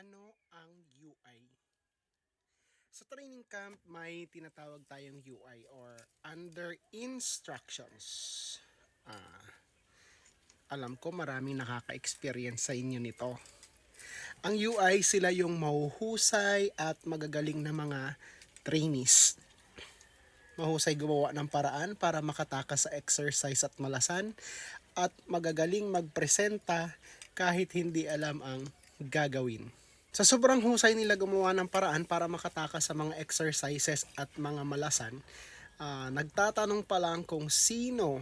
Ano ang UI? Sa training camp, may tinatawag tayong UI or under instructions. Ah, alam ko maraming nakaka-experience sa inyo nito. Ang UI, sila yung mahuhusay at magagaling na mga trainees. Mahusay gumawa ng paraan para makatakas sa exercise at malasan at magagaling magpresenta kahit hindi alam ang gagawin. Sa sobrang husay nila gumawa ng paraan para makatakas sa mga exercises at mga malasan, nagtatanong pa lang kung sino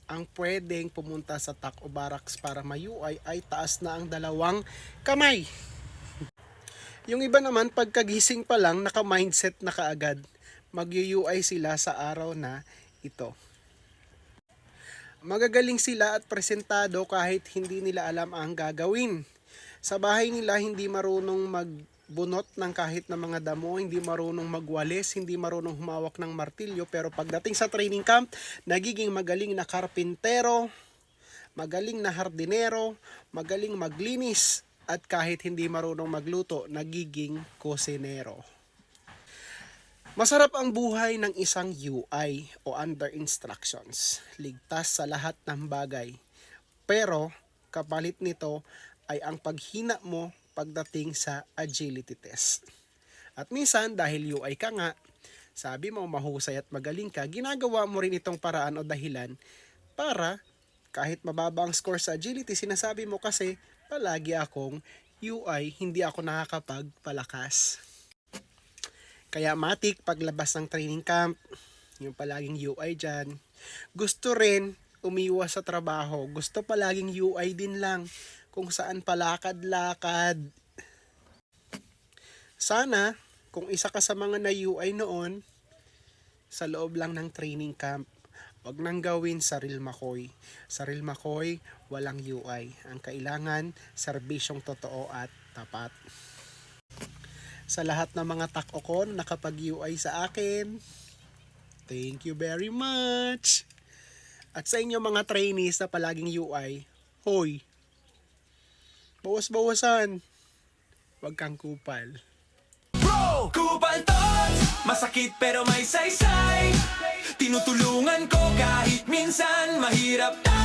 ang pwedeng pumunta sa TAC o barracks para may-UI ay taas na ang dalawang kamay. Yung iba naman pagkagising pa lang naka-mindset na kaagad, mag-UI sila sa araw na ito. Magagaling sila at presentado kahit hindi nila alam ang gagawin. Sa bahay nila hindi marunong magbunot ng kahit na mga damo, hindi marunong magwalis, hindi marunong humawak ng martilyo, pero pagdating sa training camp, nagiging magaling na karpintero, magaling na hardinero, magaling maglinis, at kahit hindi marunong magluto, nagiging kusinero. Masarap ang buhay ng isang UI o under instructions. Ligtas sa lahat ng bagay. Pero kapalit nito ay ang paghina mo pagdating sa agility test. At minsan dahil UI ka nga, sabi mo mahusay at magaling ka, ginagawa mo rin itong paraan o dahilan para kahit mababa ang score sa agility, sinasabi mo kasi palagi akong UI, hindi ako nakakapagpalakas. Kaya matik paglabas ng training camp, yung palaging UI dyan, gusto rin umiwas sa trabaho, gusto palaging UI din lang, kung saan palakad-lakad. Sana, kung isa ka sa mga na-UI noon, sa loob lang ng training camp, wag nang gawin Saril Makoy. Saril Makoy, walang UI. Ang kailangan, serbisyong totoo at tapat. Sa lahat ng mga tak-okon nakapag-UI sa akin, thank you very much. At sa inyo mga trainees na palaging UI, hoy, bawas-bawasan. Huwag kang kupal. Bro, kupal tot! Masakit pero may saysay. Tinutulungan ko kahit minsan mahirap tayo.